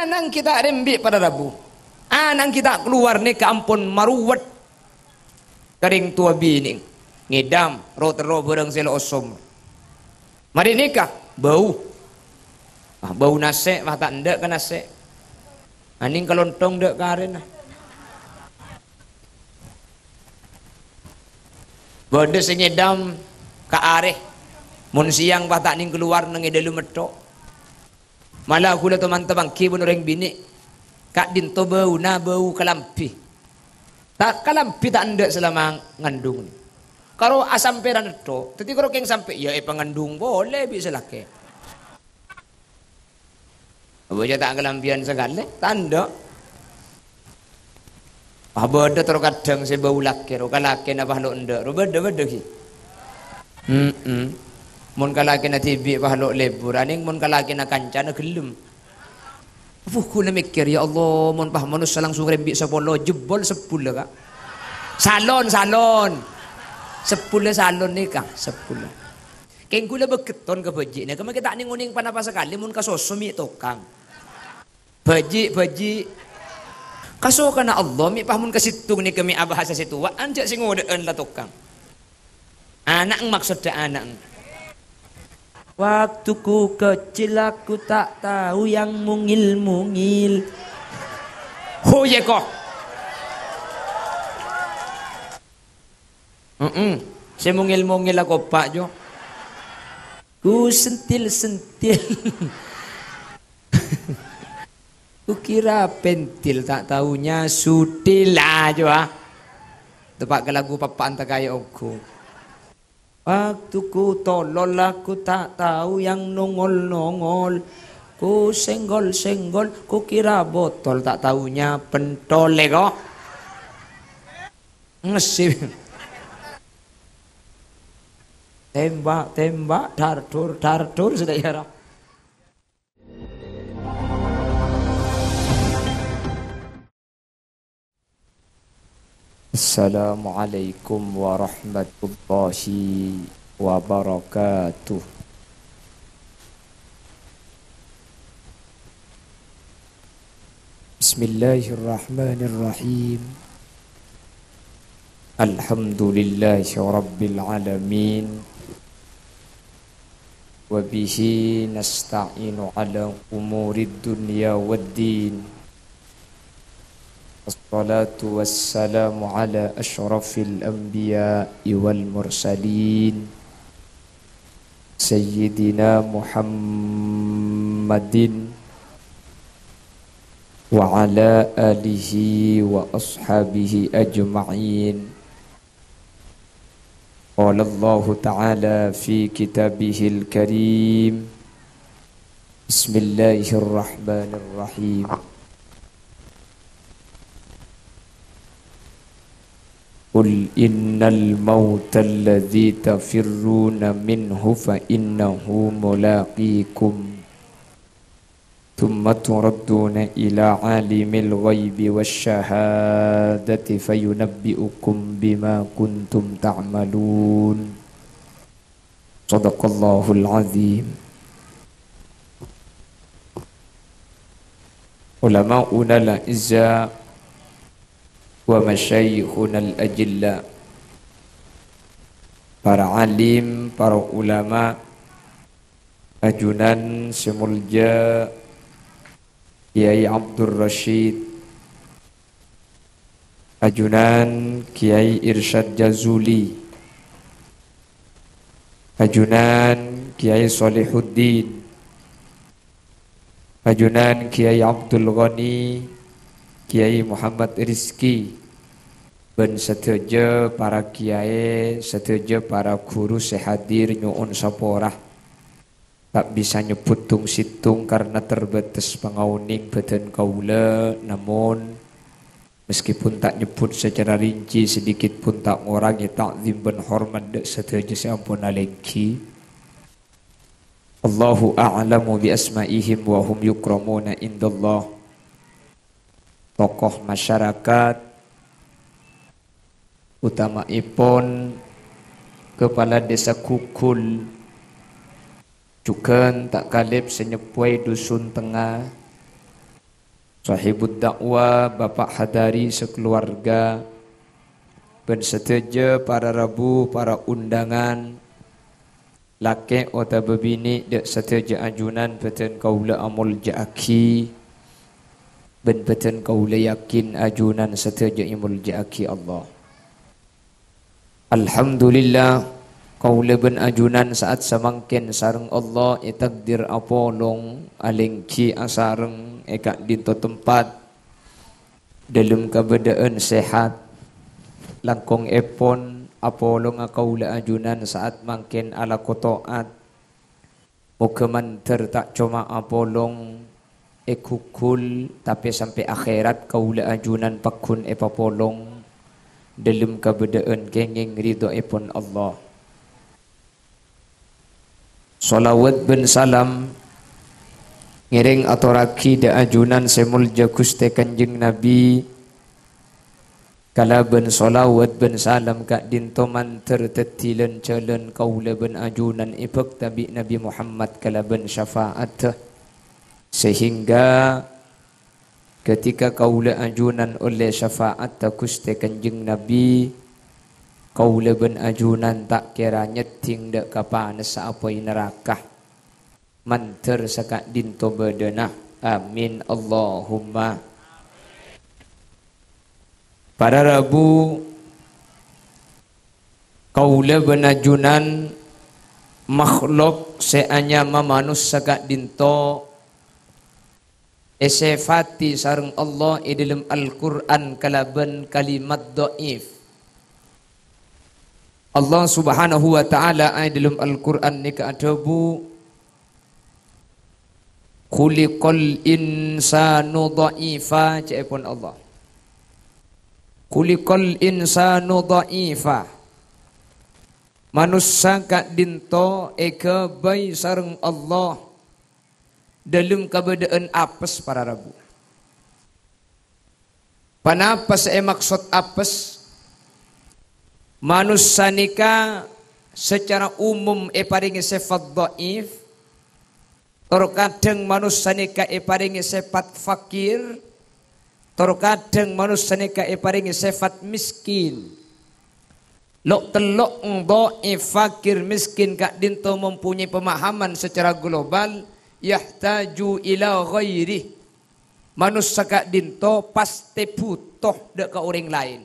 Anang kita rembik pada Rabu. Anang kita keluar ni ke ampun maruwet. Kering tua bini. Ngidam. Ro berang sila osom. Mari nikah. Bau. Bau nasi. Tak ndak ke nasi. Aning kelontong ndak karen. Bada sengidam ke areh. Mun siang tak ning keluar nangidelu metok. Malah aku lah teman-teman ki pun orang bini. Kak dinto bau na bau kalampi. Tak kalampi tak ndak selama ngandung. Kalau asam peran itu, tapi kalau keng sampai ya pengandung boleh bisa laki. Baca tak kelampian segala, tanda. Beda terus kadang saya bau laki, kalau laki nak bahaluk ndak, beda ki. Mun kalaki na TV bahaluk lebur, aning mun kalaki na kanca na gelem. Aku na mikir ya Allah, mun pah manusia langsung rembik 10 jebol 10 kak. Salon 10 salon nikah 10. Keng kula beketon ke bejik ni, kemana kita ning-uning panapa sekali mun kasosumi tokang. Bejik kaso kana Allah mi pahmun kasitung ni kami abahasa situ wa anjak sing ngodeun la tokang. Anak maksud anak. Waktuku kecil aku tak tahu yang mungil-mungil. Ho ye kok. Saya mungil-mungil aku pak jo. Ku sentil-sentil. Ku kira pentil tak tahunya sutil aja ah. Tepak ke lagu papa anta kaya aku. Waktuku tolol aku tak tahu yang nongol-nongol. Ku senggol-senggol ku kira botol tak tahunya pentol kok. Ngesip. Tembak, dardur sudah ya. Assalamualaikum warahmatullahi wabarakatuh. Bismillahirrahmanirrahim. Alhamdulillahi rabbil alamin. Wabihi nasta'inu ala umurid dunya waddin. Assalatu wassalamu ala ashrafil anbiya'i wal mursalin Sayyidina Muhammadin wa ala alihi wa ashabihi ajma'in. Qala Allah Ta'ala fi kitabihil karim. Bismillahirrahmanirrahim. Qul innal mauta alladhi tafirruna minhu fa innahu mulaqikum thumma turadduna ila alimil ghaibi wasyahadati fayunabbi'ukum bima kuntum ta'malun. Sadaqallahul azim. Ulama'una al-izza wa masyayikhuna al-ajilla, para alim, para ulama, ajunan semulja Kiai Abdul Rashid, ajunan Kiai Irsyad Jazuli, ajunan Kiai Solihuddin, ajunan Kiai Abdul Ghani, Kiai Muhammad Rizki, dan setuju para kiai, setuju para guru sehadir nyuun saporah. Tak bisa nyebut tung situng karena terbatas pengauning badan kaula, namun meskipun tak nyebut secara rinci sedikit pun tak ngurangi takzim dan hormat dek setuju seampun alengki. Allahu a'lamu bi asma'ihim wa hum yukramuna indallah. Tokoh masyarakat, utamaipun Kepala Desa Kukul, juga tak kalip senyepuai Dusun Tengah, sahibud dakwah, Bapak Hadari sekeluarga, ben seteja para rabu, para undangan, laki atau bebini dek seteja ajunan beten kaula amul jaaki, ben beten kaula yakin ajunan seteja imul jaaki Allah. Alhamdulillah kaula ben ajunan saat samangken sareng Allah takdir apolong alengki asareng ekak dinto tempat dalam keadaan sehat langkong epon apolong kaula ajunan saat mangken ala kotoat mukaman tak cuma apolong ekukul tapi sampai akhirat kaula ajunan pakun epapolong dalam keadaan kenging ridho epon Allah. Salawat ben salam ngiring atoraki da ajunan semulja Gusti Kanjeng Nabi kala ben salawat ben salam kak dinto manter tetilen calen kaula ben ajunan ipek tabi Nabi Muhammad kala ben syafaat sehingga ketika kaula ajunan oleh syafaat Gusti Kanjeng Nabi kaula ben ajunan tak kira nyeting dek kapanes saapoi neraka manter sakak dinto bedenah amin Allahumma. Pada Rabu kaula ben ajunan makhluk seanyama manus sakak dinto esefati sareng Allah di dalam Al-Quran kalaban kalimat dhaif. Allah Subhanahu wa taala ay dalam Al-Qur'an ni kaadabu khuliqal insanu dha'ifa cepon Allah. Khuliqal insanu dha'ifa. Manusia kat dinto eka bai sareng Allah dalam keadaan apes para rabu. Panapas maksud apes manusia nika secara umum paringi sifat dhaif, terkadang manusia nika paringi sifat fakir, terkadang manusia nika paringi sifat miskin. Lok telok dhaif, fakir, miskin kak dinto mempunyai pemahaman secara global yahtaju ila ghairi. Manusia kak dinto pasti butuh dek ke orang lain.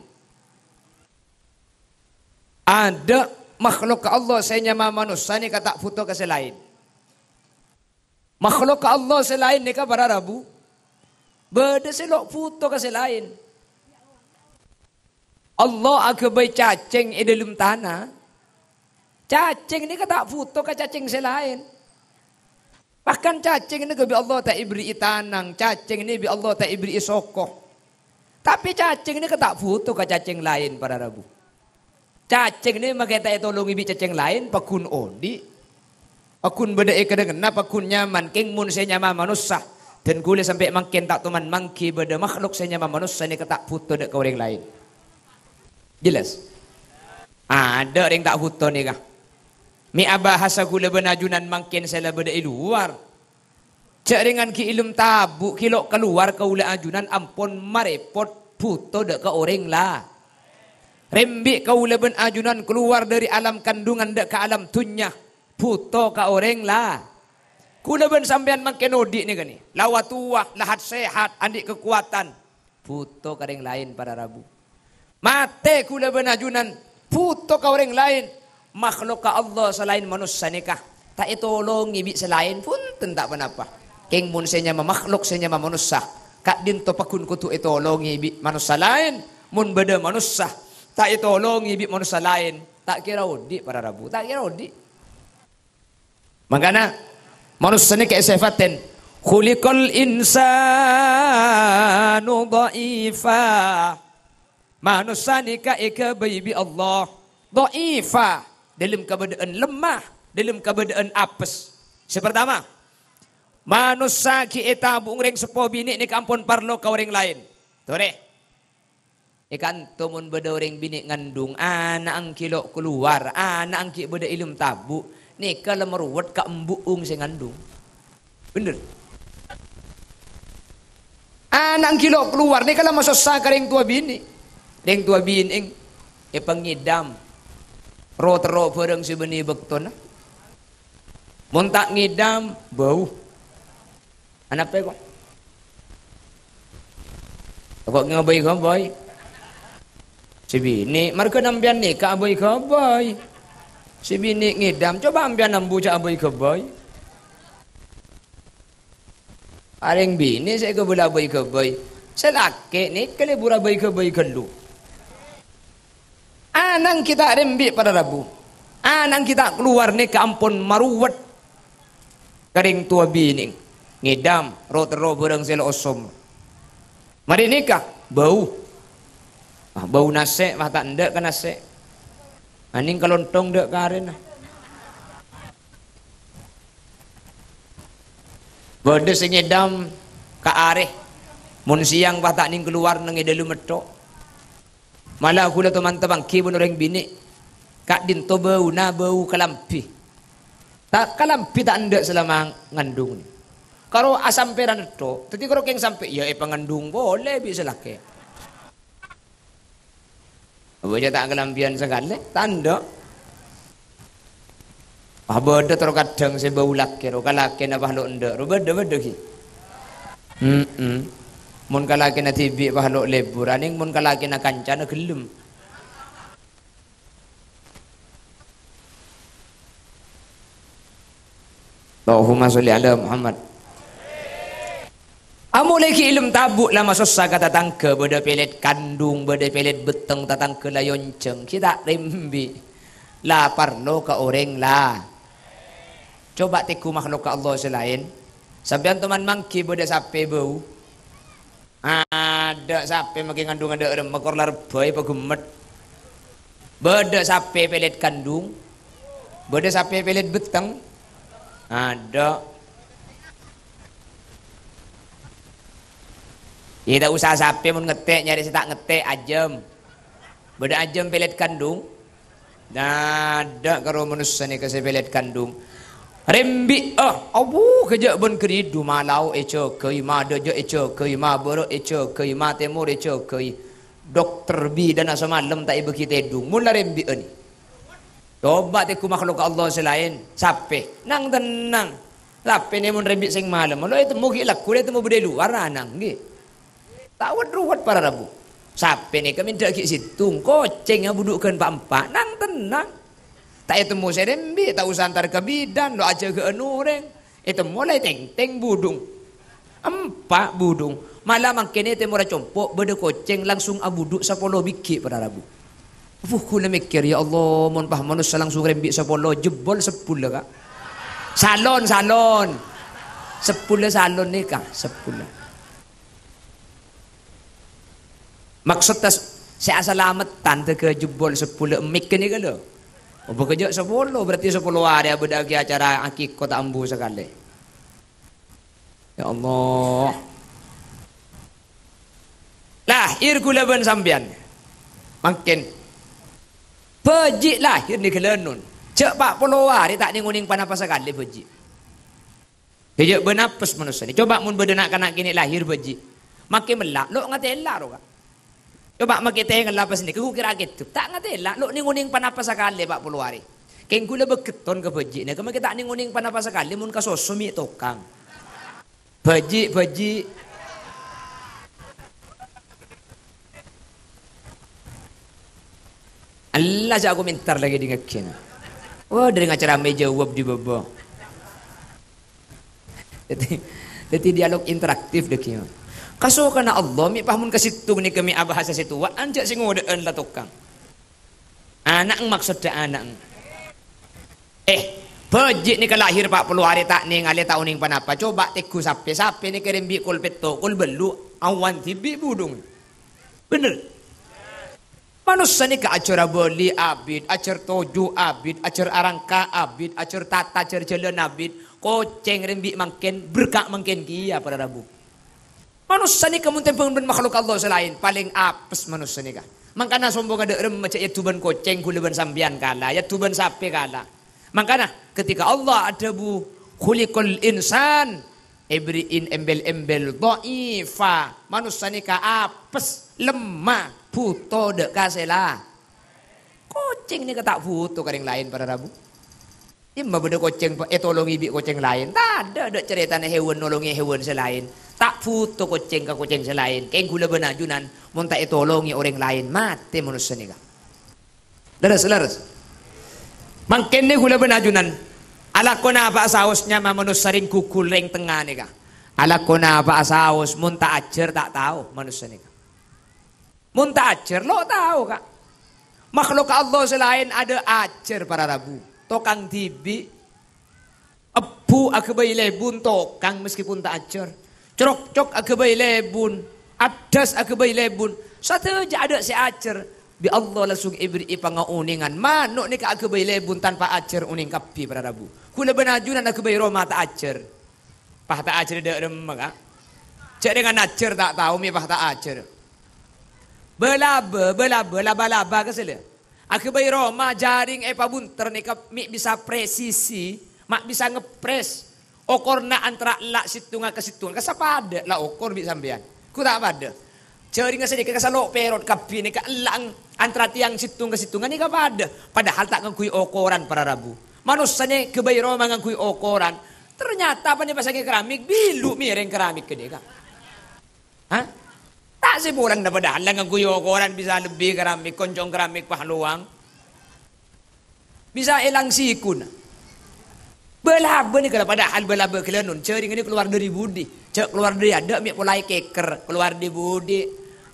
Ada makhluk ke Allah saya nyama manusia ni kata foto ke selain. Makhluk ke Allah selain ni ka para rabu. Beda selok foto ke selain. Allah aku bayi cacing di dalam tanah. Cacing ni kata foto ke cacing selain. Bahkan cacing ni bi Allah tak ibri tanang, cacing ni bi Allah tak ibri sokoh. Tapi cacing ni kata foto ke cacing lain para rabu. Cacing ni makita tolong ibi cacing lain pakun odi. Pakun beda kedengan pakun nyaman king mun saya nyaman manusia dan gule sampai makin tak teman mangki beda makhluk saya nyaman manusia ni ketak foto dek ke orang lain. Jelas? Ada orang tak foto ni kah? Mi abahasa gule benajunan makin saya beda luar. Cak dengan ki ilum tabu kilok keluar ke ule ajunan ampun marepot foto dek ke orang lah. Rembi kau leben ajunan keluar dari alam kandungan dek ke alam tunya. Puto ka orang lah. Ku leben sampean makin odik ni kan ni. Lawa tua, lahat sehat, andik kekuatan. Puto ka orang lain pada rabu. Mate ku leben ajunan. Puto ka orang lain. Makhluk ka Allah selain manusia nikah. Tak itolong ibi selain pun tak apa-apa. King mun senya makhluk senya manusia. Kak dinto pakun kutu itolong ibi manusia lain. Mun beda manusia. Tak itolong ibi manusia lain. Tak kira odi para rabu. Tak kira odi. Makanya manusia ni keisefaten. Khuliqal insanu dha'ifa. Manusia ni kebayi Allah. Dha'ifa. Dalam keadaan lemah. Dalam keadaan apes. Sepertama. Manusia kita bungring sepo bini ni kampun parlo ke orang lain. Tuh deh. Ikan tumun beda orang bini ngandung, anak ang kilo keluar, anak ang ki beda ilum tabu, ni kalau meruat ka embuung saya ngandung, bener. Anak kilo keluar ni kalau masuk saka ring tua bini. Ring tua bini pengidam. Ro pereng si beni bekton. Mun tak ngidam bau. Anak pe kok. Kok ngabai. Si bini marga nambian ni ka abai kabai. Si bini ngidam coba ambian nambu ca abai kabai. Aring bini saya ke bola bayi ke bayi. Saya laki ni kali bola bayi ke bayi kelu. Anang kita rembi pada Rabu. Anang kita keluar ni ke ampun maruwat. Kering tua bini. Ngidam. Ro berang sela osom. Mari nikah. Bau. Bau nasi. Tak ndak ke nasi. Aning kalontong ndak karin. Bode sing ngedam ka areh. Mun siang patak ning keluar nang dalu metok. Malah kula teman-teman ki pun orang bini. Kak din to bau na bau kalampi. Tak kalampi tak ndak selama ngandung ni. Karo asam peran to, tadi karo keng sampai ya pengandung boleh bisa laki. Apa aja tak kelampian sekali, tanda. Beda terus kadang saya bau laki, ro kalaki na bahlok ndak, ro beda ki. Mun kalaki na tibi bahlok lebur, aning mun kalaki na kancana gelem. Allahumma sholli ala Muhammad. Amu lagi ilmu tabuk lama susah kata tangke, beda pelet kandung, beda pelet beteng tatangke layonceng, kita rembi. Lapar lo ke orang lah. Coba teku makhluk ke Allah selain. Sampai teman mangki beda sape bau. Ada sape makin kandung ada makor larbai pegumet. Beda sape pelet kandung. Beda sape pelet beteng. Ada. Tidak usah sape mun ngetek nyari tak ngetek ajem. Beda ajem pelet kandung. Ada karo manusia ni ke pelet kandung. Rembi abu kejak bon keridu malau eco kei ma dojo eco kei ma boro eco kei ma temur eco kei dokter bi dan semalam tak ibu kita edung mula rembi ni. Coba teku makhluk Allah selain sape nang tenang. Sape ni mun rembi sing malam. Lo itu mugi laku itu mau bude luar anang nggih. Tawat ruwat para rabu. Sape ni kami ndak ki situng koceng yang budukkan pak nang tenang. Tak itu mau serembi, tak usah antar ke bidan, lo aja ke enureng. Itu mulai teng budung. 4 budung. Malah makin itu murah compok, beda koceng langsung abuduk 10 biki pada rabu. Kula mikir ya Allah, mon pah manusia langsung rembi 10 jebol 10 kak. Salon. 10 salon ni kak, 10. Maksudnya saya selamatan ke jebol 10 mik ni kalau. Oh, bekerja 10 berarti 10 hari berdagi acara akikah tak ambu sekali. Ya Allah. Lahir kula ben sambian. Makin beji lahir ni kelenun. Cek 40 hari tak ninguning panapa sekali beji. Dia benapas manusia ni. Coba mun bedenak kanak kini lahir beji. Makin melak, lo ngate elak ro. Coba makita yang lapas ni, aku kira gitu. Tak ngerti lah, lo ninguning panapa sekali 40 hari. Keng gula beketon ke beji ni, kamu kita ninguning panapa sekali, mun kasosumi tokang. Beji. Allah jago mintar lagi dengan kena. Wah dari acara meja web di bawah. Jadi dialog interaktif deh kena. Kaso kana Allah mi pahamun kasitung ni kami abahasa situ wa anjak sing ngodeen la tukang. Anak maksud da anak. Beji ni kalahir 40 hari tak ningali tauning panapa. Coba teku sape ni kerembi kul peto kul belu awan tibi budung. Bener. Manusia ni ka acara beli abid, acar toju abid, acar arangka abid, acar tata acar jalan abid, koceng rembi mangken berkak mangken kia pada Rabu. Manusia ni kamu tempeng ben makhluk Allah selain paling apes manusia ni kah. Makana sombong ada rem macam ya tuban koceng kuliban sambian kala, ya tuban sape kala. Makana ketika Allah ada bu khuliqul insan Ibriin embel-embel dha'ifa. Manusia ni ka apes, lemah, buto dek kasela. Kucing ni ka tak buto ka lain pada Rabu. Imba beda kucing tolongi bi kucing lain. Tak ada dek cerita ni hewan nolongi hewan selain. Tak buto kucing ka kucing selain. Keng gula benajunan mun tak tolongi orang lain mati manusia ni ka. Leres. Mangken ni gula benajunan. Ala ko na apa sausnya manusia ring kukul ring tengah ni ka. Ala ko na apa saus mun tak ajar tak tahu manusia ni ka. Mun tak ajar lo tahu ka. Makhluk Allah selain ada ajar para Rabu. Tokang tibi abu akabai lebun tokang meskipun tak ajar. Corok-cok akabai lebun. Adas akabai lebun. Satu aja ada si ajar. Bi Allah langsung ibri pangauningan. Manuk ni ka akabai lebun tanpa ajar uning kapi para Rabu. Kula benajunan akabai Roma tak ajar. Pah tak ajar dak remah ka. Cak dengan ajar tak tahu mi pah tak ajar. Laba-laba kesela. Akabai Roma jaring pabunter ni mi bisa presisi, mak bisa ngepres. Okorna antara lak situnga ke situnga. Kasapada la okor bi sampean. Ku tak pada. Jaring sedikit kasalok perot kapi ni ka elang antara tiang situng ke situngan ni ka pada. Padahal tak ngakui okoran para Rabu. Manusia ni kebai Roma ngakui okoran. Ternyata apa ni pasangnya keramik bilu miring keramik ke dia ka. Hah? Tak sebulan na padahal lang ang kuyo koran bisa lebih keramik, koncong keramik pahluang. Bisa elang sikun. Belaba ni kalau padahal belaba kelenun. Cering ini keluar dari budi. Cek keluar dari ada mi mulai keker, keluar dari budi.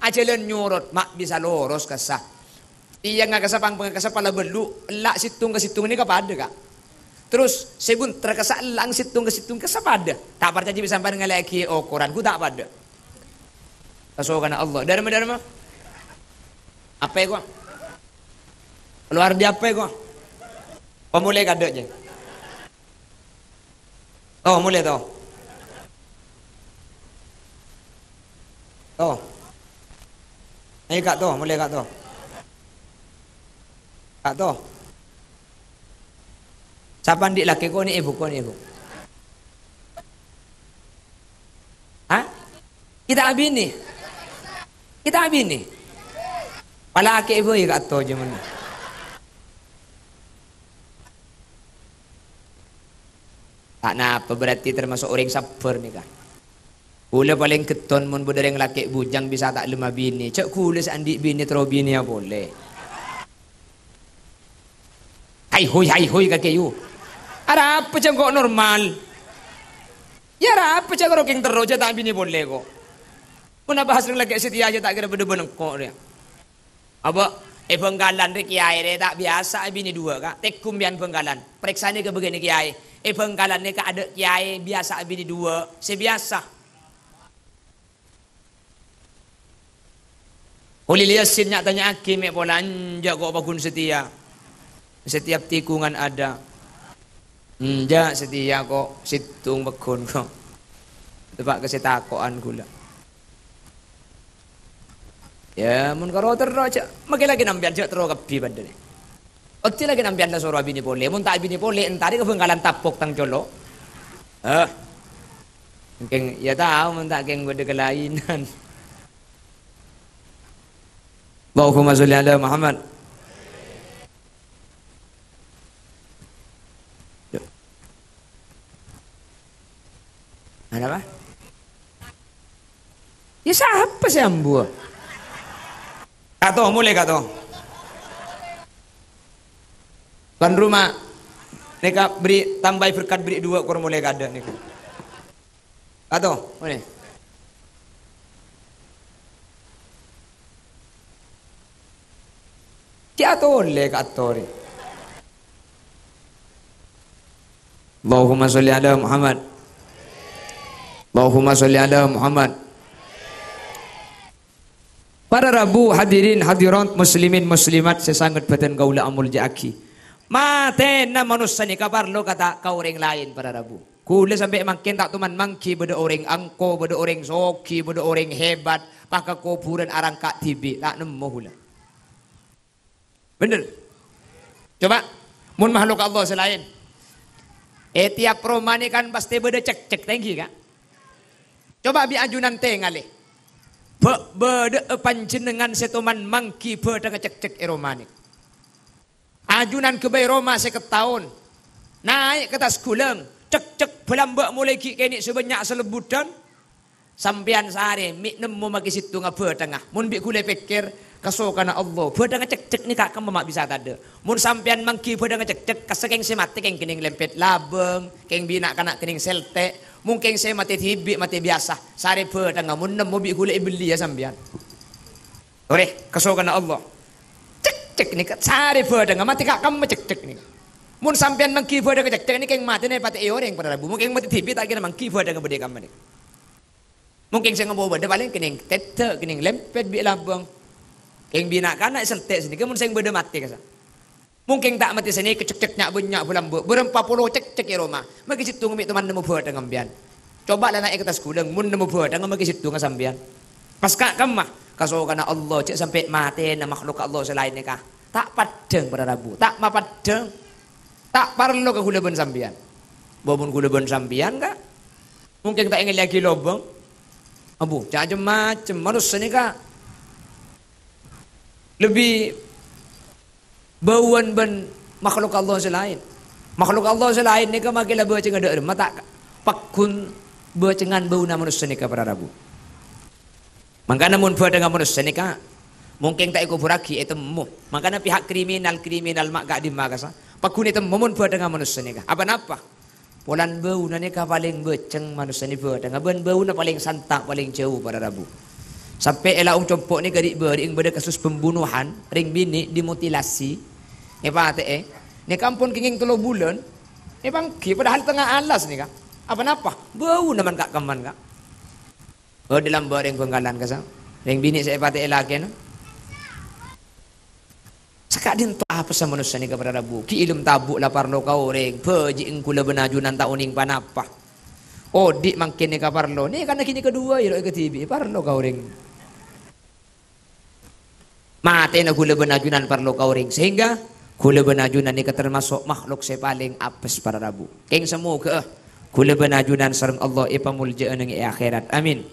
Acelen nyurut mak bisa loros kesah. Iya nga kasapang pala belu, lak situng ke situng ini kapada ka. Terus sebun terkesa lang situng ke situng kasapada. Tak percaya bisa sampai dengan lagi koran ku tak pada. Kasukan Allah. Dari mana? Apa ya kau? Keluar di apa ya kau? Mulai kadeknya. Oh mulai tau. Oh. Ini kak toh, mulai kak toh. Kak toh. Siapa ndik laki kau ni ibu kau ni ibu? Hah? Kita abis ni. Kita habis ni. Palaki ibu ya kat to je mana. Tak napa berarti termasuk orang sabar ni kan. Kula paling keton mun budak laki bujang bisa tak lemah bini. Cak kula seandik bini terus bini ya boleh. Hai hoi kakek you. Ada apa cak kok normal? Ya ada apa cak roking terus tak bini boleh kok. Puna bahas dengan laki setia aja tak kira bener-bener kok dia. Apa? Benggalan ni kiai dia tak biasa bini dua kak. Tekum bian benggalan. Periksa ni ke begini kiai. Benggalan ni kak ada kiai biasa bini dua. Sebiasa. Oleh liasin nak tanya hakim mek pola anjak kok bakun setia. Setiap tikungan ada. Anjak setia kok situng bakun kok. Tempat kesetakoan gula. Ya, mun karo terus aja. Makin lagi nampian cak terus kapi pada ni. Otti lagi nampian lah suara bini boleh. Mun tak bini boleh, entari ke bengkalan tapok tang colo. Mungkin ya tahu mun tak keng beda kelainan. Allahumma sholli ala Muhammad. Ada apa? Ya siapa sih ambu? Kato mulai kato. Tuan rumah neka beri tambah berkat beri dua kor mulai kada neka. Kato mulai. Kiato le kato re. Allahumma sholli ala Muhammad. Allahumma sholli ala Muhammad. Para Rabu hadirin hadirat muslimin muslimat sesangat badan kaula amul jaki. Matena manusia ni kabar lo kata kau orang lain para Rabu. Kula sampai makin tak tuman mangki beda orang angko, beda orang soki, beda orang hebat, pakai kuburan arang kak tibi tak nemu hula. Bener. Coba mun makhluk Allah selain. Tiap Roma ni kan pasti beda cek tinggi kan. Coba bi ajunan tengale. Berde panjenengan setoman mangki berde ngecek-cek Romani. Ajunan ke bay Roma seketahun. Naik ke tas kuleng. Cek-cek belambak mulai kini sebanyak selebutan. Sampian sehari mik nemu magi situ ngapa tengah. Mun bi kule pikir kasokana Allah. Berde ngecek-cek ni kak kamu mak bisa tada. Mun sampian mangki berde ngecek-cek kasakeng si mati keng kening lempet labeng, keng bina kana kening selte. Mungkin saya mati tibi mati biasa. Sehari berde ngamun nemu bi kule beli ya sampian. Oleh kasokana Allah. Cek-cek ni kak sehari berde mati kak kamu cek-cek ni. Mun sampian mangki berde ngecek-cek ni keng mati ni pati orang pada rabu. Mungkin mati tibi tak kira mangki berde ngebede kamu ni. Mungkin saya ngomong berde paling kening tete, kening lempet bi labang. Keng bina kana selte sini, kemun saya berde mati kasa. Mungkin tak mati sini kecek-ceknya banyak bulan berempat puluh cek-cek ya Roma. Magi situ ngomit teman nemu berde ngambian. Coba lah naik ke atas kudang, mun nemu berde magi situ ngasambian. Pas kak kemah, kaso kana Allah cek sampai mati na makhluk Allah selain nikah. Tak padeng pada rabu, tak mapadeng. Tak perlu ke kulaban sambian. Babun kulaban sambian kak. Mungkin tak ingin lagi lobang. Abu, macam manusia ni kak lebih bauan ban makhluk Allah selain. Makhluk Allah selain ni kak makilah bercengan ada mata pakun bercengan bau na manusia ni kak pada rabu. Maka namun dengan manusia ni kak mungkin tak ikut buraki itu mu. Maka pihak kriminal mak gak dimagasa. Pakun itu momun dengan manusia ni kak. Apa? Polan bau na ni ka paling beceng manusia ni dengan bau na paling santak paling jauh pada rabu. Sampai elaung compok ni gadik bering pada kasus pembunuhan ring bini dimutilasi. Ni pate ni kampun kenging 3 bulan. Ni bangki padahal tengah alas ni kak. Apa? Bau naman kak kaman kak. Oh dalam bering penggalan kasa. Ring bini saya pate laki na. Sakak din to apa sa manusia ni kepada rabu. Ki ilum tabuk la parlo ka oreng. Peji engkula benajunan ta uning panapa. Oh dik mangkin ni ka parlo. Ni karena kini kedua ya ke TV. Parlo ka oreng. Mate na gula benajunan parlo ka oreng. Sehingga gula benajunan ni termasuk makhluk saya paling apes para rabu. Keng semua ke gula benajunan sareng Allah ipamuljaan ng akhirat. Amin.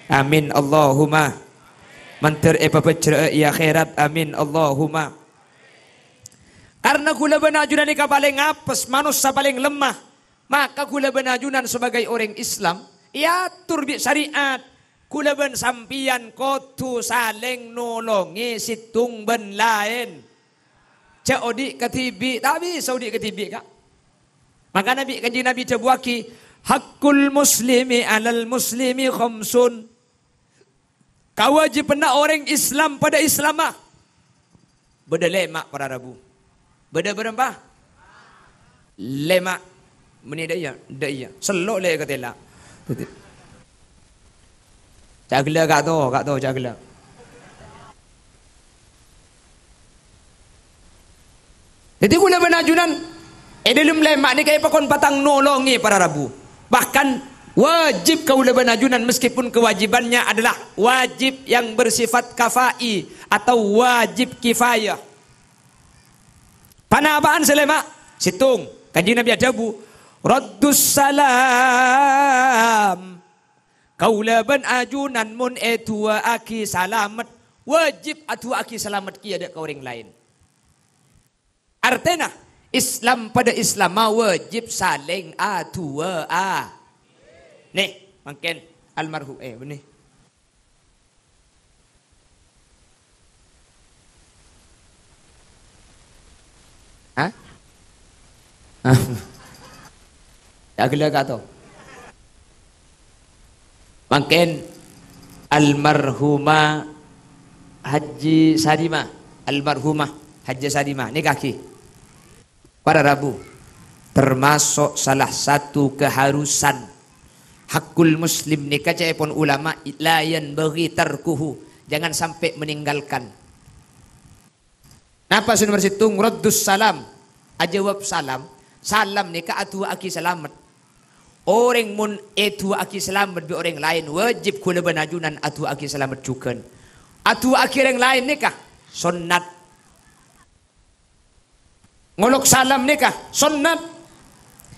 Amin Allahumma. Manter pecera i akhirat. Amin Allahumma. Karena gula benajunan ni paling apes, manusia paling lemah. Maka gula benajunan sebagai orang Islam, ia turbi syariat. Gula ben sampian kotu saling nolongi situng ben lain. Cak odi ketibi, tak bisa odi ketibi kak. Maka kanjeng Nabi cebuaki, hakul muslimi alal muslimi khamsun. Kewajiban orang Islam pada Islamah. Beda lemak para rabu. Beda berapa? Lemak. Meni daya. Selok le katela. Cagla kak tu cagla. Jadi gula benajunan dalam lemak ni kayak pakon patang nolongi para rabu. Bahkan wajib kaula benajunan meskipun kewajibannya adalah wajib yang bersifat kafai atau wajib kifayah. Panabaan selema situng kanjeng Nabi ajabu raddus salam. Kaula benajunan mun etua aki salamat wajib atua aki salamat ki ada ke orang lain. Artinya Islam pada Islam wajib saling atua Nih, makin almarhum benih. Hah? Tak gila kat tu. Makin almarhumah Haji Sadimah, almarhumah Haji Sadimah ni kaki. Pada Rabu termasuk salah satu keharusan hakul muslim ni kaca pun ulama layan bagi tarkuhu, jangan sampai meninggalkan. Napa sudah bersitung raddus salam, ajawab salam. Salam ni ka atu aki selamat. Orang mun etu aki selamat bi orang lain wajib kula benajunan atu aki selamat juga. Atu aki orang lain ni kah sunnat. Ngolok salam ni kah sunnat.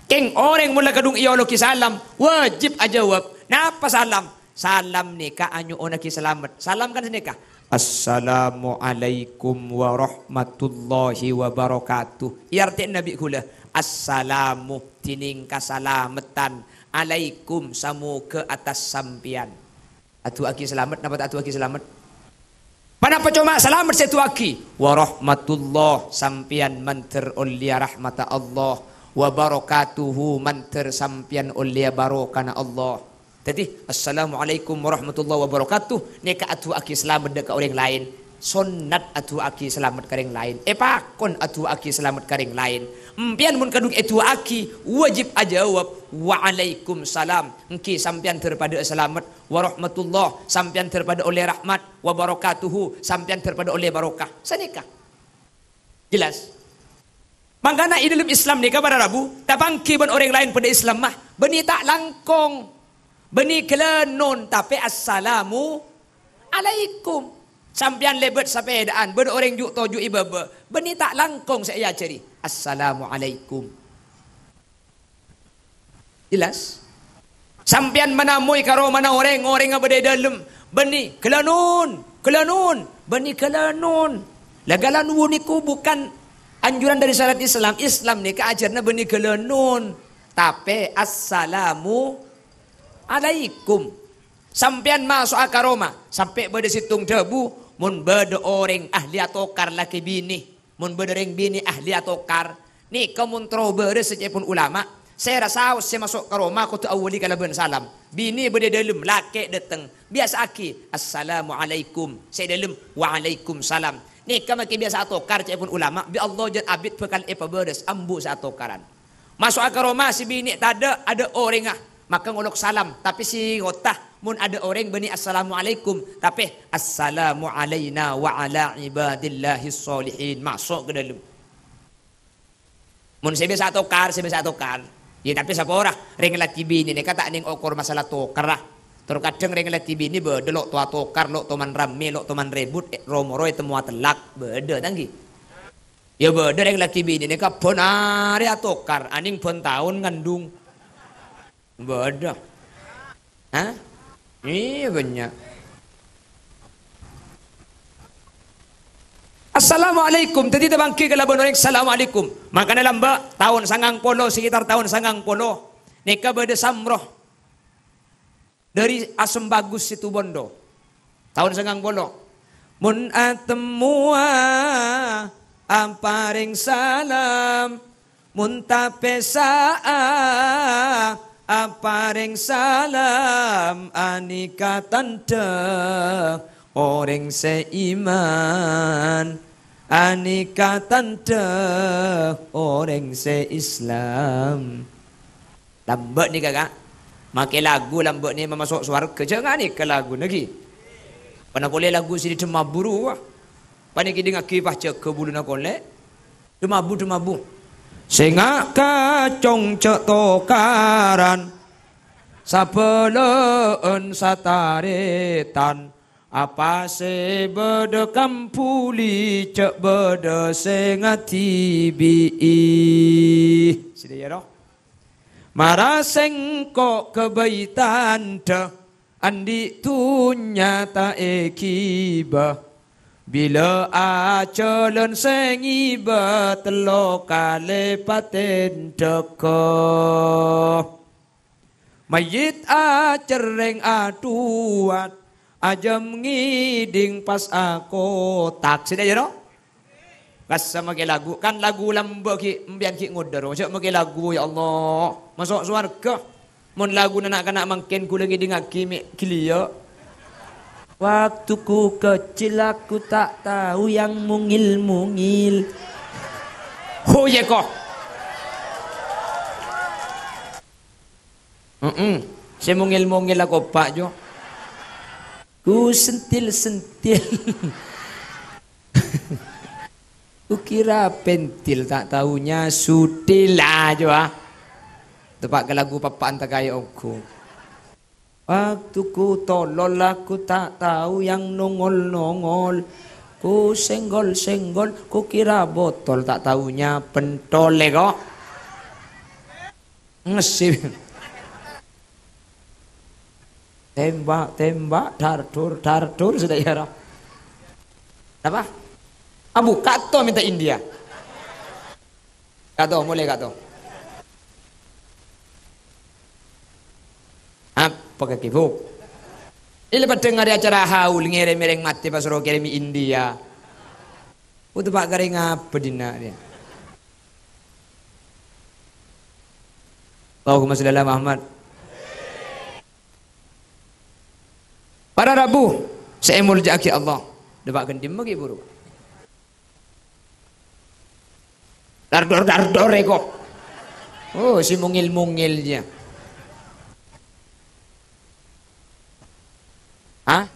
Keng orang mula kadung iolo ki salam wajib ajawab Napa salam? Salam nikah anyu onaki selamat. Salam kan nikah. Assalamualaikum warahmatullahi wabarakatuh. Arti Nabi kula. Assalamu tining kasalamatan. Alaikum samu ke atas sampian. Atu aki selamat. Napa atu aki selamat? Panapa cuma selamat saya tu aki. Warahmatullah sampian manter ulia rahmata Allah. Wabarakatuhu manter sampian ulia barokana Allah. Jadi assalamualaikum warahmatullahi wabarakatuh. Neka atu aki selamat dekat orang lain. Sunat atu aki selamat karing lain. Pakon atu aki selamat karing lain. Pian mun kadung atu aki wajib aja jawab waalaikumsalam. Engki sampian terpada selamat warahmatullah sampian terpada oleh rahmat wabarakatuhu sampian terpada oleh barokah. Sanika. Jelas. Mangkana di dalam Islam ni kabar Rabu tak bangki ban orang lain pada Islam mah beni tak langkong. Beni kelenon tapi assalamu alaikum. Sampian lebet sampai edaan. Ber orang juk toju ibaba. Beni tak langkong saya cari. Assalamu alaikum. Jelas? Sampian menamui karo mana orang yang berada dalam. Beni kelenon. Beni kelenon. Lagalan wuniku bukan anjuran dari syariat Islam. Islam ni keajarnya beni kelenon. Tapi assalamu alaikum. Sampian masuk akaroma sampai pada situng debu mun beda orang ahli atokar laki bini mun beda orang bini ahli atokar ni kamun trober sejepun ulama saya rasa saya masuk karoma aku tu awali kalaban salam bini beda dalam laki datang biasa aki assalamualaikum saya dalam waalaikumsalam ni kama ke biasa atokar sejepun ulama bi Allah jan abid bekal apa beres ambu sa atokaran masuk akaroma si bini tak ada orang maka ngolok salam tapi si ngotah mun ada orang bani assalamualaikum tapi assalamu alaina wa ala ibadillahis solihin masuk ke dalam mun saya biasa tokar ya tapi siapa orang ring laki bini ni kata ning okor masalah tokar lah terkadang ring laki bini beda lok tua tokar lok toman rame lok toman rebut romoroi temua telak beda tanggi ya beda ring laki bini ni ka bonare tokar aning pon tahun ngandung beda. Hah? Iya banyak. Assalamualaikum. Tadi terbangki ke laban orang assalamualaikum. Makanya lamba tahun sangang polo sekitar tahun sangang polo. Neka beda samroh dari Asem Bagus situ Bondo. Tahun sangang polo. Mun atemua amparing salam mun tapesa apareng salam anika tanda orang seiman anika tanda orang seislam lambat ni kakak makai lagu lambat ni masuk suarga jangan ni ke lagu lagi pana boleh lagu sini cuma buru pani ki dengar kipah cek ke bulu nak oleh cuma bu Sengak kacong cek tokaran sapeleen sataretan apa se bede kampuli cek bede sengati bii sida ya doh maraseng kok kebaitan de andi tunya ta ekibah bila acelen sengi betelo kale paten deko mayit acereng atuat ajem ngiding pas aku tak sida ya no kas sama ke lagu kan lagu lambe ki mbian ki ngoder macam make lagu ya Allah masuk surga mun lagu anak-anak mangken kula ngiding aki mek kilia waktuku kecil aku tak tahu yang mungil-mungil. Oh ya kok. Saya mungil-mungil aku pak jo. Ku sentil-sentil. Ku kira pentil tak tahunya sutil aja. Tepat ke lagu papaan tak kaya aku. Waktuku tolol aku tak tahu yang nongol-nongol. Ku senggol-senggol, ku kira botol tak tahunya pentol kok. Ngesip. Tembak, dardur, sudah ya. Apa? Abu, Kato minta India. Kato, mulai Kato. Apa kekibuk? Ini lepas dengar acara haul, ngirim-ngirim mati pas suruh kirim India. Itu pak garing apa dina dia? Allahumma sholli ala Muhammad. Para Rabu, saya muljaki Allah. Debak gendim bagi buru. Dar kok. Oh, si mungil-mungil dia. Hah?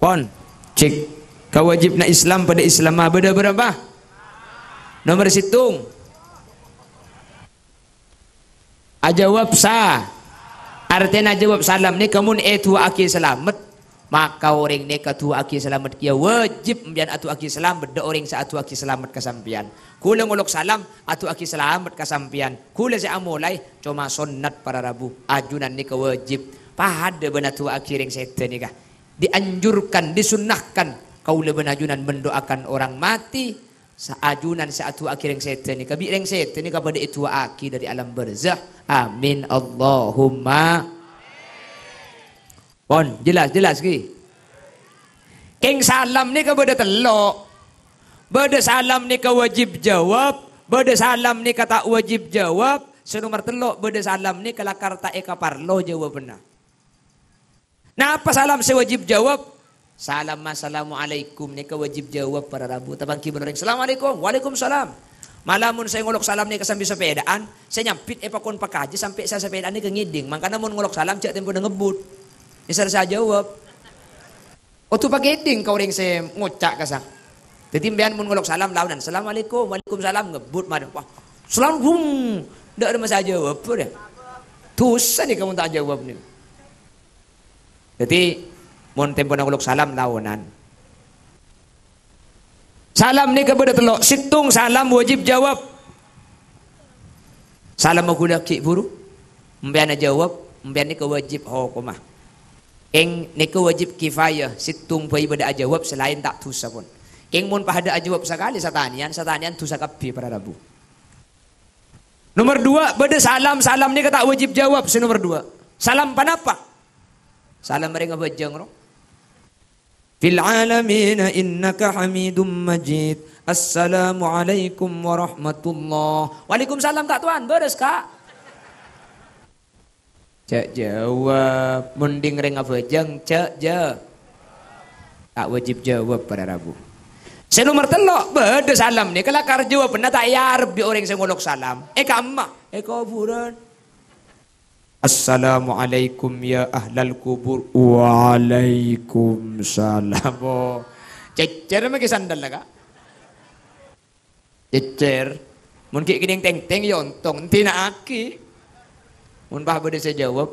Pon, cek. Kewajibna Islam pada Islam beda berapa? Nomor situng. Ajawab sa. Artinya jawab salam ni kamu itu aki selamat. Maka orang ni katu aki selamat kia wajib mbian atu aki selamat de orang sa atu aki selamat kasampian. Kula ngolok salam atu aki selamat kasampian. Kula sa amulai cuma sunnat para Rabu. Ajunan ni wajib. Pahada benar tu aki ring setan ni kah. Dianjurkan, disunnahkan kaula benajunan mendoakan orang mati. Saajunan saatu akhir yang setan ni kabi yang setan ni kepada itu aki dari alam barzah. Amin Allahumma. Pon jelas ki. Keng salam ni kepada telok. Beda salam ni ke wajib jawab. Beda salam ni kata wajib jawab. Senomor telok beda salam ni kelakar tak eka parlo jawab benar. Nah apa salam sewajib jawab? Salam assalamualaikum ni wajib jawab para Rabu. Tabangki benar. Assalamualaikum. Waalaikumsalam. Malamun saya ngolok salam ni kesambil sepedaan, saya nyampit pakon pakaji sampai saya sepedaan ni ke ngiding. Makanya mun ngolok salam cak tempo ngebut. Bisa saya jawab. Oh tu pakai ngiding kau ring saya ngocak kasang. Tetimbean mun ngolok salam launan. Assalamualaikum. Waalaikumsalam ngebut madang. Wah. Salam bum. Dak ada masa jawab apa dia. Tusan ni kamu tak jawab ni. Jadi mun tempo ngolok salam launan. Salam ni kepada telok. Situng salam wajib jawab. Salam aku dah kik buru. Mbian jawab. Mbian ni kewajib hukumah. Eng ni kewajib kifayah. Situng pun ibadah jawab selain tak tusa pun. Eng mun pahada jawab sekali satanian tusa kapi para Rabu. Nomor 2 beda salam ni kata wajib jawab. Nomor 2. Salam panapa? Salam mereka bejeng roh. Fil alamin innaka hamidum majid. Assalamualaikum warahmatullah. Waalaikumsalam tak tuan, beres kak? Cak jawab. Mending reng apa jeng cak jawab. Tak wajib jawab pada Rabu. Saya nomor telok beda salam ni. Kalau kar jawab benar tak yarab di orang saya ngolok salam. Eka emak. Eka kuburan. Assalamualaikum ya ahlal kubur. Waalaikumsalam. Oh. Cecer maki sandal lah kak. Cecer. Mungkin kini teng-teng yontong. Tina aki. Mun bah beda saya jawab.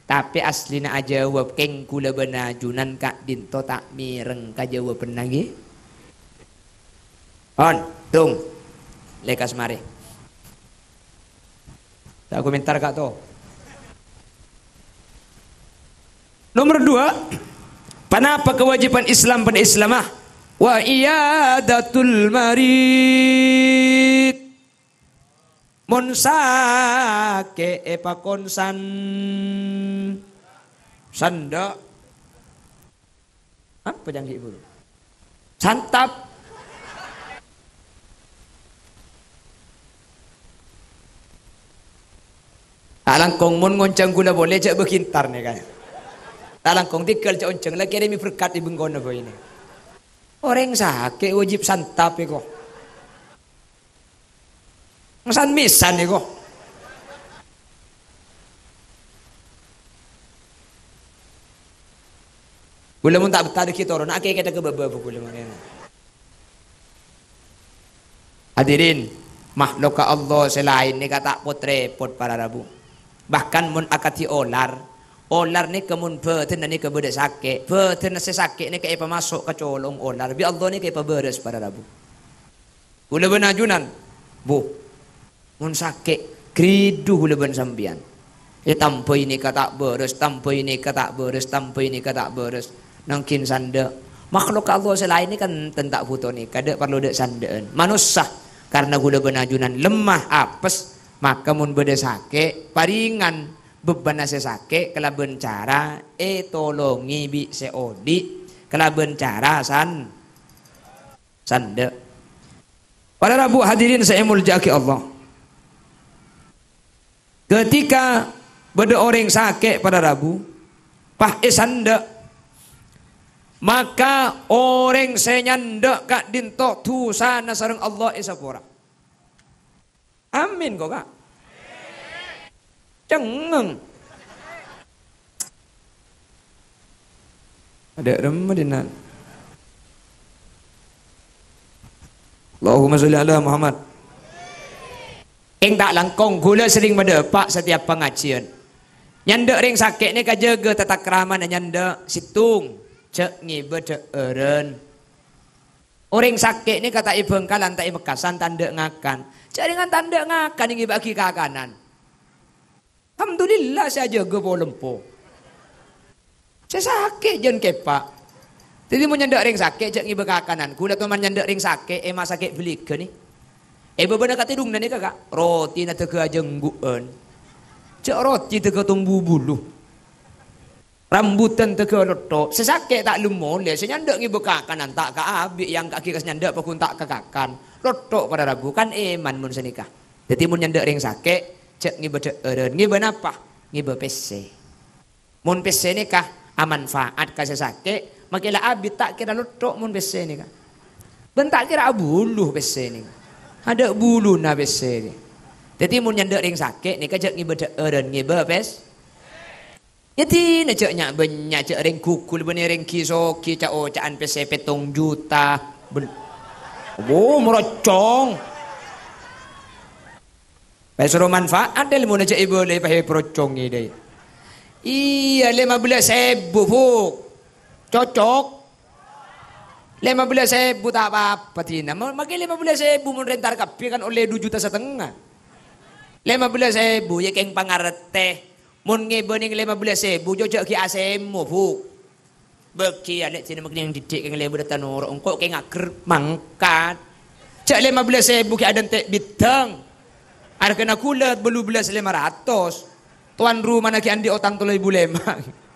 Tapi asli na jawab. Keng kula benajunan kak dinto tak mireng ka jawab penagi. On. Tung. Lekas mari. Tak komentar kak to. Nomor 2, kenapa kewajiban Islam pada Islamah? Wa iyadatul marid. Mon sake epakon sanda. Apa jangan ibu? Santap. Alangkong mon ngoncang gula boleh cak berkintar nih kan. Talangkong tikal cak onceng lagi ada mi berkat di bengkona boy ini. Orang sakit wajib santap kok. Masan misan kok. Gula mun tak betah kita orang nak kita ke baba gula mun. Hadirin, makhluk Allah selain ni kata putre pot para Rabu. Bahkan mun akati olar ni kemun beten ni ke beda sakit. Beten nasi sakit ni ke apa masuk ke colong olar. Bi Allah ni ke apa beres pada Rabu. Gula benajunan. Bu. Mun sakit Kriduh leben sambian. Tanpa ini kata beres, tanpa ini kata beres, tanpa ini kata beres. Nangkin sanda. Makhluk Allah selain ini kan tentak butuh ni. Kada perlu dek sandaan. Manusia karena gula benajunan lemah apes, maka mun beda sakit paringan beban ase sakit kelaben cara tolongi bi seodi kelaben cara sanda. Pada Rabu hadirin saya muljaki Allah. Ketika beda orang sakit pada Rabu, pah sanda, maka orang saya nyanda kak dintok tu sana sareng Allah isapora. Amin kok kak. Cengeng. Ada Ramadan. Allahumma sholli ala Muhammad. Ing tak langkong gula sering mendepak setiap pengajian. Nyanda ring sakit ni kajaga tata krama na nyanda situng cek ngibede eren. Orang sakit ni kata ibengkalan tak ibekasan tanda ngakan. Cek dengan tanda ngakan yang ibaki kakanan. Alhamdulillah saya jaga polempo. Saya sakit jen kepak. Jadi mau nyanda ring sakit cek ngibek kakanan. Gula teman nyanda ring sakit emak sakit beli ke ni. Beberapa kata dung nani kakak roti na teka jengguan, cek roti teka tumbuh bulu, rambutan teka lotok, sesakit tak lumole, senyandak ngibuka kanan tak kaabi yang kaki kas nyandak pakun tak kakakan, lotok pada Rabu kan eman mun senikah, jadi mun nyandak ring sakit, cek ngibede eren, ngiben apa, ngibe PC, mun PC nikah amanfaat kasih sakit, makilah abi tak kira lotok mun PC nikah, bentak kira bulu PC nikah. Ada bulu na bese. Jadi mun nyanda ring sakit ni kajak ngibede eren ngibe pes. Jadi na cek nyak banyak cek ring kukul bene ring kisoki cak ocaan pese 7 juta. Oh merocong. Pesro manfaat del mun cek ibu le pahe procong ide. Iya 15.000 buk. Cocok. 15.000 tak apa-apa tina. Makai 15.000 mun rentar kapi kan oleh 2,5 juta. 15.000 ya keng pangarete. Mun ngebening 15.000 jojok ki asemu bu. Beki alek sini makin yang didik keng lebu datan orang kok keng aker mangkat. Cak 15.000 ki ada tek bitang. Ada kena kulat belu belas 500. Tuan rumah nak andi otang 3.500.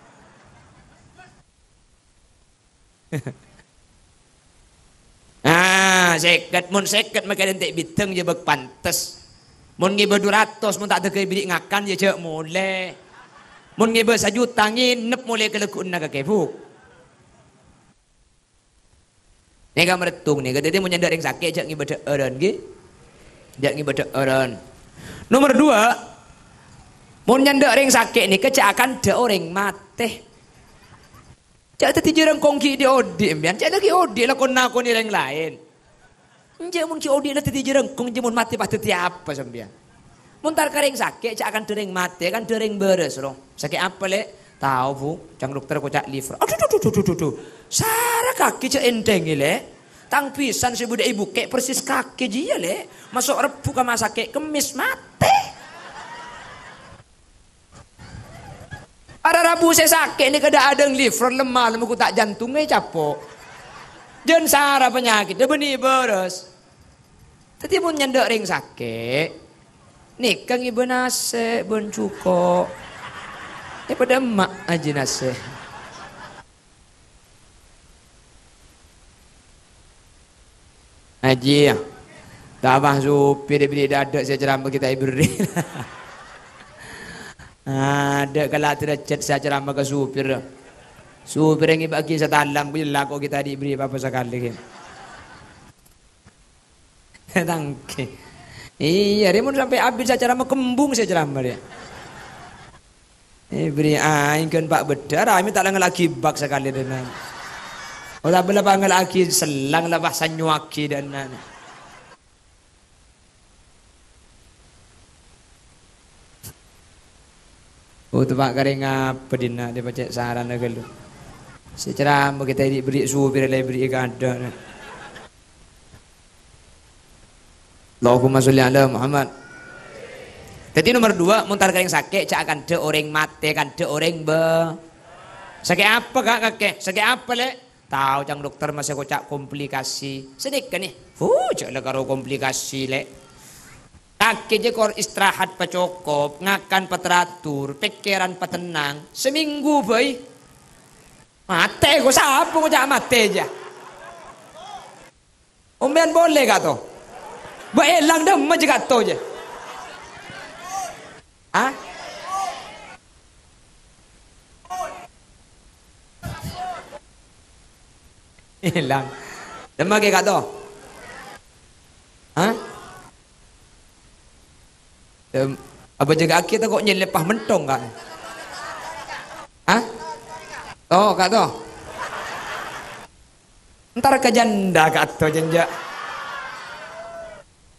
Seket mun seket maka dentek biteng je bek pantes. Mun ngibe 200 mun tak ada bidik ngakan je cek mule. Mun ngibe 1 juta nginep mule kelekun naga kebuk. Nega meretung ni kata dia mun nyanda ring sakit cek ngibe eren ge. Jak ngibe eren. Nomor 2 mun nyanda ring sakit ni kecak akan de orang mate. Cak tadi jarang kongki di odi embian. Cak lagi odi lah kona koni yang lain. Cak mun ki odi lah tadi jarang kong jamun mati pasti tiapa sembian. Muntar kering sakit cak akan dering mati kan dering beres loh. Sakit apa le? Tahu bu, cang dokter ko cak liver. Aduh. Sara kaki cak enteng le. Tang pisan si budak ibu kayak persis kaki dia le. Masuk repu kama sakit kemis mati. Ada Rabu saya sakit ni kada ada liver lemah lemah tak jantungnya capok. Jen sara penyakit dia benih beres. Tadi pun nyandak ring sakit. Nih kang ibu nase ben cuko. Pada emak aja nase. Haji ya. Tabah supir beri dadak saya ceramah kita beri. Ada kalau tidak chat saya ceramah ke supir. Supir yang bagi setalam bila kok kita diberi apa sekali. Tangke. Iya, dia mau sampai habis saya ceramah kembung saya ceramah dia. Beri aing kan Pak Bedar, kami tak lagi bak sekali dengan. Oh tak boleh panggil lagi selang lah bahasa nyuaki dan Oh tu pak kering apa dina dia baca saran agak lu. Secara kita diberi supir beri kada. Allahumma sholli ala Muhammad. Jadi nomor 2 muntar kering sakit cak akan de orang mate kan de orang sakit apa kak kakek sakit apa le tahu cang dokter masih kocak komplikasi sedikit kan nih cak le karo komplikasi le kakek je kor istirahat pacokop ngakan pateratur pikiran patenang seminggu boy mate kok siapa kok cak mate aja umben boleh kak to baik elang dah macam kata je ah hilang demam ke kata hah apa jaga kita kok nyelepah mentong kan hah oh kata ntar ke janda kata jenja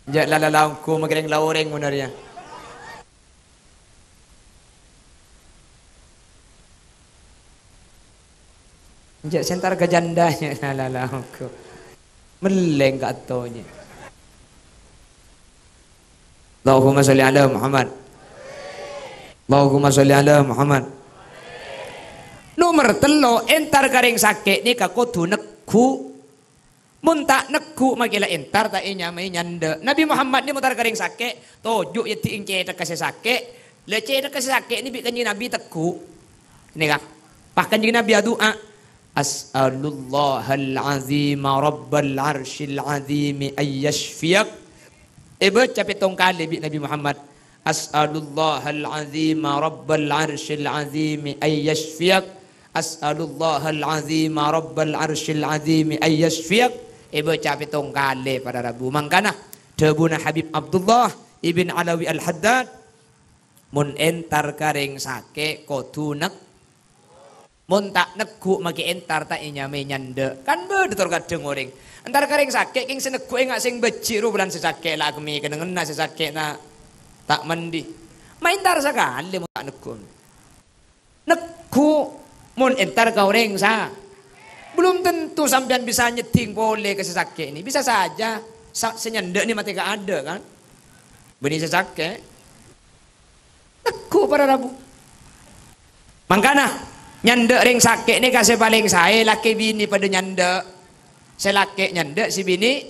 jak lalalangku makin laureng benarnya jak sentar ke jandanya lalalangku meleng katanya Allahumma sholli ala Muhammad Allahumma sholli ala Muhammad nomor 3 entar garing sakit ni ka kudu neku mun tak neku magila entar ta inya may nyanda Nabi Muhammad ni mutar garing sakit tojo yati ingce ta kasi sakit lece ta kasi sakit ni bi kanji Nabi teku ni ka pak kanji Nabi doa as'alullahal azim rabbal arsyil azim ay yashfiyak ibu capit tong kali bi Nabi Muhammad as'alullahal azim rabbal arsyil azim ay yashfiyak as'alullahal azim rabbal arsyil azim ay yashfiyak ibu capit tong kali pada Rabu mangkana debuna Habib Abdullah ibn Alawi al-Haddad mun entar karing sake kotunek mun tak neku maki entar tak inya me nyande kan bedetor kadeng orang entar karing sake king seneku engak sing beci ru bulan sesake lah kemi kenengena sesake na tak mandi main entar sakali mun tak neku mun entar kau reng sa belum tentu sampean bisa nyeting boleh ke sesake ini bisa saja senyende ni mati gak ada kan benih sesake neku pada Rabu mangkana nyanda ring sakit ni kasih paling saya laki bini pada nyanda saya laki nyanda si bini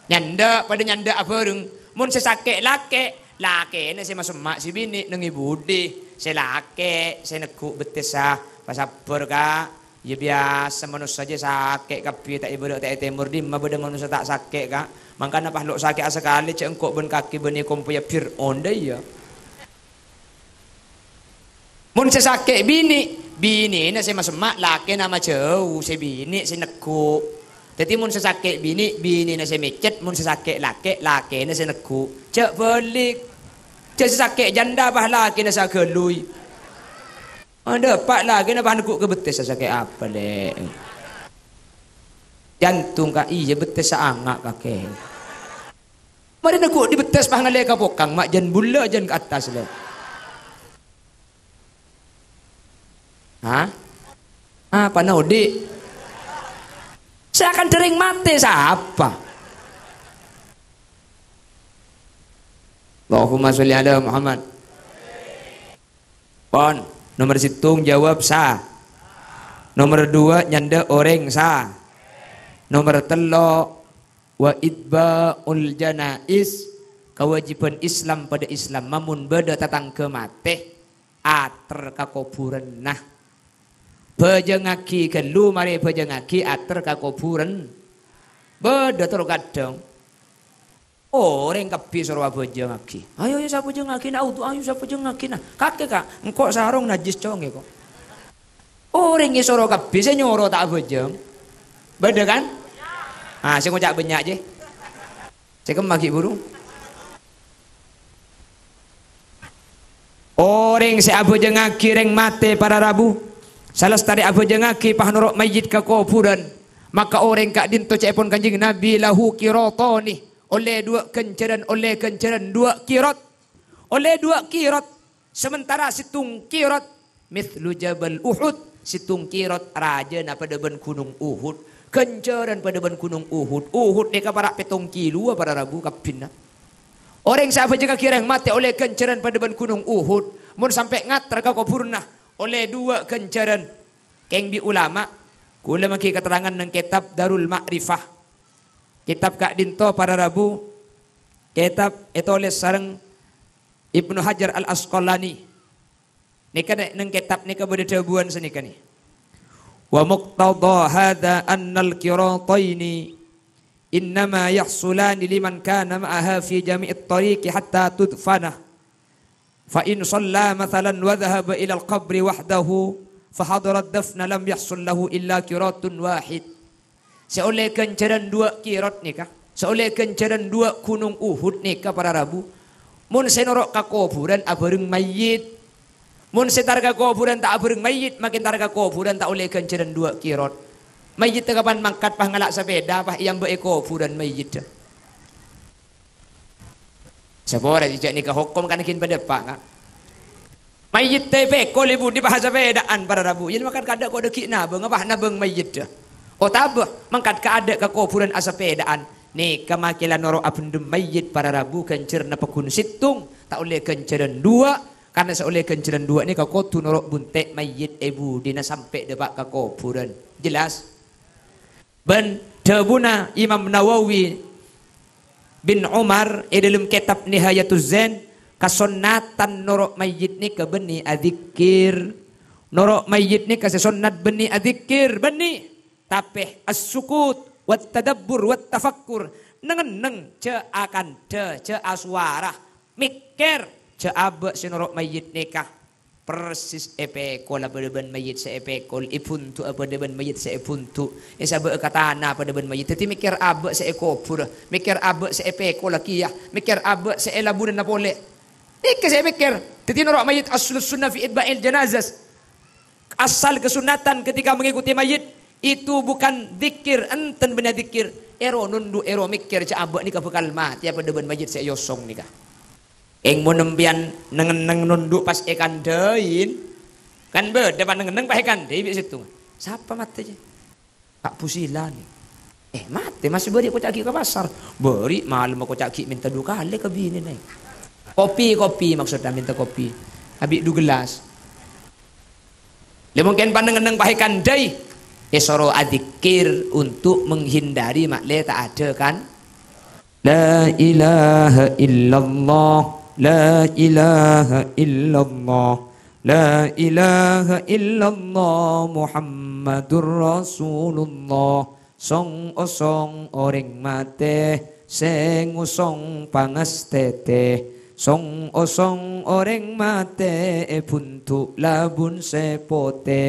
nyanda pada nyanda apa rung mun sesakit laki ni saya masuk mak si bini nengi budi saya laki saya nekuk betesa pasapur ka ya biasa manusia saja sakit kapi tak ibu tak timur di mabada manusia tak sakit ka mangkana pahluk sakit sekali cek engkok ben kaki beni kompuya Fir'aun dah ya mun sesakit bini na si masemak laki nama jauh si bini si neku jadi mun sesakit bini na si micet mun sesakit laki na si neku cek balik cek sesakit janda bah laki na sa gelui ada pak lagi na bah nekuk ke betes sesakit apa le jantung ka iya betes sa angak kakek mari nekuk di betes bah ngale ka pokang mak jan bula jan ke atas le hah? Apa naudi? Saya akan dering mati siapa? Allahumma sholli ala Muhammad. Pon, nomor situng jawab sah. Nomor 2 nyanda orang sah. Nomor 3 wa itba'ul janais kewajiban Islam pada Islam mamun beda tatang ke mati ater kakuburan nah bejengaki kelu mari bejengaki ater kakuburan beda terus kadang orang kapi suruh bejengaki ayo saya bejengaki na auto ayo saya bejengaki na kakek kak engkau sarung najis conge kok orang yang suruh kapi saya nyuruh tak bejeng beda kan saya ngucap banyak je saya kemaki burung orang si abu jengaki reng mate pada Rabu salah setari abu jengaki pahanurok mayit ke kuburan maka orang kak dinto cepon kanjing Nabi lahu kirotoni oleh 2 kenceran 2 kirot oleh 2 kirot sementara situng kirot mithlu jabal Uhud situng kirot raja na pada ben gunung Uhud kenceran pada ben gunung Uhud ni ka para petong kilo pada Rabu kapina Orang siapa juga kira yang mati oleh kencaran pada ben gunung Uhud. Mun sampai ngatar ke kupurna oleh dua kencaran. Keng bi ulama. Kula maki keterangan ng kitab Darul Ma'rifah. Kitab Kak Dinto para Rabu. Kitab itu oleh sarang Ibnu Hajar Al-Asqalani. Nika ng kitab nika berdebuan senika ni. Wa muqtada hadha annal qirataini innama yahsulani liman kana ma'aha fi jami'it tariqi hatta tudfana. Fa in shalla mathalan wa dhahaba ila al-qabri wahdahu fa hadara ad-dafna lam yahsul lahu illa qiratun wahid. Seoleh kencaran dua kirat nikah. Seoleh kencaran dua gunung Uhud nikah para Rabu. Mun senorok ka kuburan abareng mayit. Mun setarga kuburan tak abareng mayit, makin targa kuburan tak oleh kencaran dua kirat. Mayit kapan mangkat pah ngalak sepeda pah yang be kuburan mayit. Sabora dijak nikah hukum kan kin pada pak kan. Mayit tepe ko lebu di bahasa sepedaan para Rabu. Jadi makan kada ko dekik na bang apa na bang mayit. Oh tabah mangkat ka ada ka kuburan asepedaan. Ni kamakilan noro apendem mayit para Rabu kencerna pekun situng tak oleh kenceran dua. Karena seoleh kenceran dua ni kau tu norok buntek mayit ibu dina sampai depak ke kuburan. Jelas? Ben debuna Imam Nawawi bin Umar dalam kitab Nihayatuz Zain kasonatan norok mayit ni ke beni adzikir. Norok mayit ni kasih sunat beni adzikir beni. Tapi as-sukut wat tadabbur wat tafakkur neng ce akan ce aswara mikir. Caaba sinorok mayit nikah persis epekol apa deban mayit seepekol ipuntu apa deban mayit seepuntu isaba katana apa deban mayit teti mikir aba seekopur mikir aba seepekol lakiyah mikir aba seelabunan napole ik saya mikir teti norok mayit aslus sunnah fi itba'il janazas asal kesunatan ketika mengikuti mayit itu bukan zikir enten benar zikir ero nundu ero mikir caaba nikah bekal mati apa deban mayit seeyosong nikah. Eng mau nempian neng nunduk pas ikan dain kan depan neng pas ikan dain di situ. Siapa mati aja? Pak Pusila nih. Mati masih beri kocak ke pasar. Beri malam kocak minta 2 kali ke bini nih. Kopi maksudnya minta kopi. Habis 2 gelas. Dia mungkin pandang neng pas ikan dain. Soro adzikir untuk menghindari makle tak ada kan? La ilaha illallah. La ilaha illallah. La ilaha illallah Muhammadur Rasulullah. Song osong orang mate sing usong pangastete. Song osong orang mate buntu labun sepote.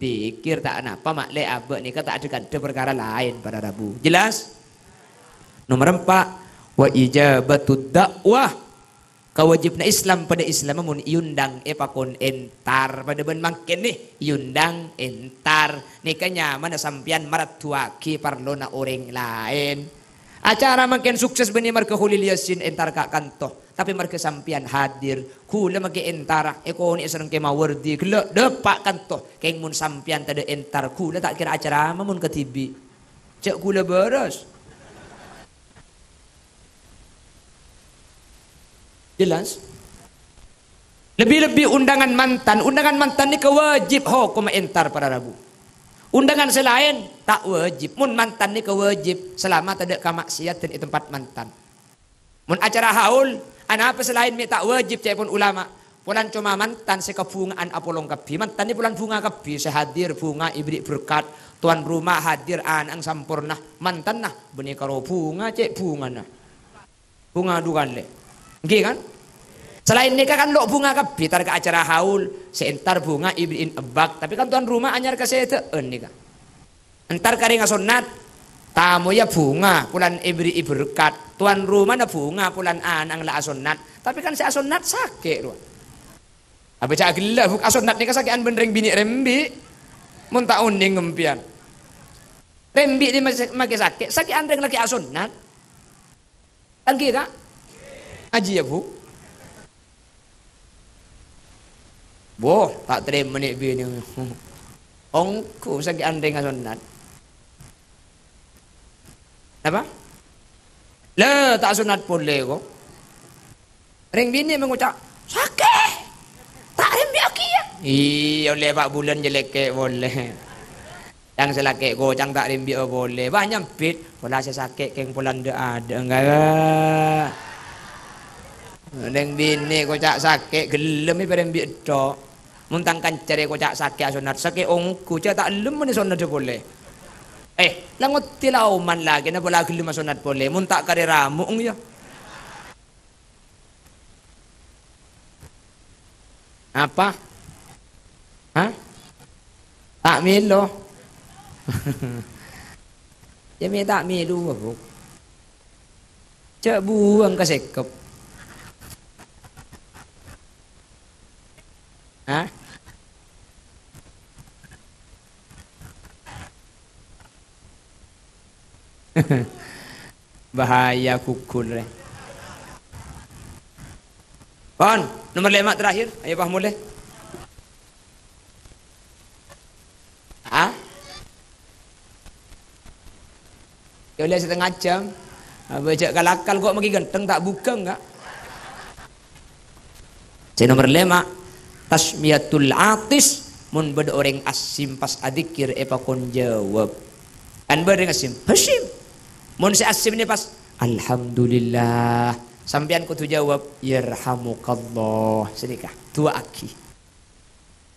Dikir tak apa makle abek ni tak ada perkara lain pada Rabu. Jelas? Nomor 4 wa ijabatud dakwah. Kewajibna Islam pada Islam mun iundang pakon entar pada ben mangken nih iundang entar nikahnya mana sampian maratuaki parlona orang lain acara mangken sukses beni marke hulil yasin entar kak kanto tapi marke sampian hadir kula make entar eko ni seneng ke mawardi kula depak kanto keng mun sampian tada entar kula tak kira acara mun ketibi cek kula beres. Jelas? Lebih-lebih undangan mantan ni kewajib hukum entar para Rabu. Undangan selain tak wajib. Mun mantan ni kewajib selama tidak kemaksiatan di tempat mantan. Mun acara haul, apa selain mi tak wajib cek pun ulama. Pulan cuma mantan sekebungaan apolong kapi. Mantan ni pulan bunga kapi sehadir bunga ibrik berkat. Tuan rumah hadir anang sampurna. Mantan nah benih karo bunga cek bunga nah. Bunga dukan le. Nggih kan? Selain nikah kan lo bunga kapi tar ke acara haul seentar bunga ibrin ebak tapi kan tuan rumah anyar ke seteun nikah. Entar kari ngasonat tamu ya bunga pulan ibri berkat tuan rumah na bunga pulan anang la asonat tapi kan si asonat sakit lu. Apa cak gila buk asonat nikah sakian benereng bini rembi mun tak uning ngempian. Rembi di make sakit andreng lagi asonat. Kan kira aji ya bu. Boh, tak terima nih bini. Ongku sakit andeng sunat. Apa? Le tak sunat boleh kok. Ring bini mengucap, sakit. Tak rimbi aki ya. Iya, oleh Pak Bulan jelek boleh. Yang selakek gocang tak rimbi boleh. Banyak bit. Pola saya sakit keng polan ada enggak. Ring bini kocak sakit gelem ipa rimbi tok. Muntang kancare kocak sakit sunat sakit ongku cak tak lem ni sunat boleh. Langot tilauman lagi na pola gelem sunat boleh. Muntak kare ramung ya. Apa? Hah? Tak milo. Jadi tak milo bu. Cak buang ke sekep. Hah? Bahaya kukul. On, nomor 5 terakhir. Ayo Pak mulai. Ya boleh setengah jam. Baca kalakal kok magi ganteng tak buka enggak? Saya nomor 5. Tasmiyatul atis mun beda orang asim pas adikir epa kon jawab. An beda asim. Hasim. Mun si asim ni pas alhamdulillah. Sampean kudu jawab yarhamukallah. Sedekah. Dua aki.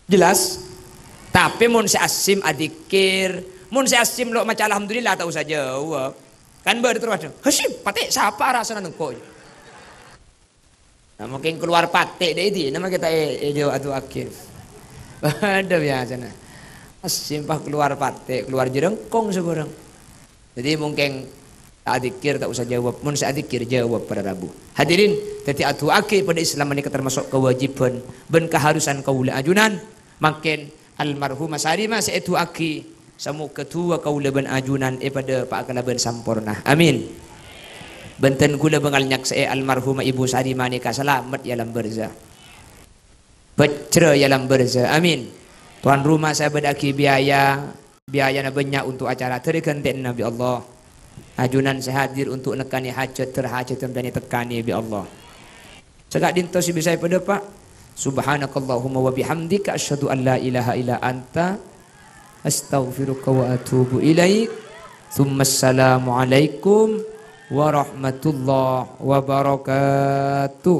Jelas? Tapi mun si asim adikir, mun si asim lo macam alhamdulillah tak usah jawab. Kan baru terus Hasim, patik siapa rasanya nengko. Nah, mungkin keluar patik deh itu. Nama kita jawab tu akhir. Ada biasa nah. Hasim pak keluar patik, keluar jerengkong seorang. Jadi mungkin tak adikir tak usah jawab. Mun si adikir jawab pada Rabu. Hadirin, jadi atu akhir pada Islam ini termasuk kewajiban ben keharusan kaula ajunan. Makin almarhumah Sarimah seitu aki samu ketua kaula ben ajunan pada Pak Kalaban sampurna. Amin. Benten kula bengalnyak saya almarhumah Ibu Sarimah nikah selamat ya lam berza. Bacra ya lam berza. Amin. Tuan rumah saya bedaki biayana banyak untuk acara terganten Nabi Allah. Ajunan saya hadir untuk nekani hajat terhajat dan tekani bi Allah. Segak dinto si bisa pada Pak. Subhanakallahumma wa bihamdika asyhadu an la ilaha illa anta astaghfiruka wa atubu ilaik. Assalamu alaikum warahmatullahi wabarakatuh.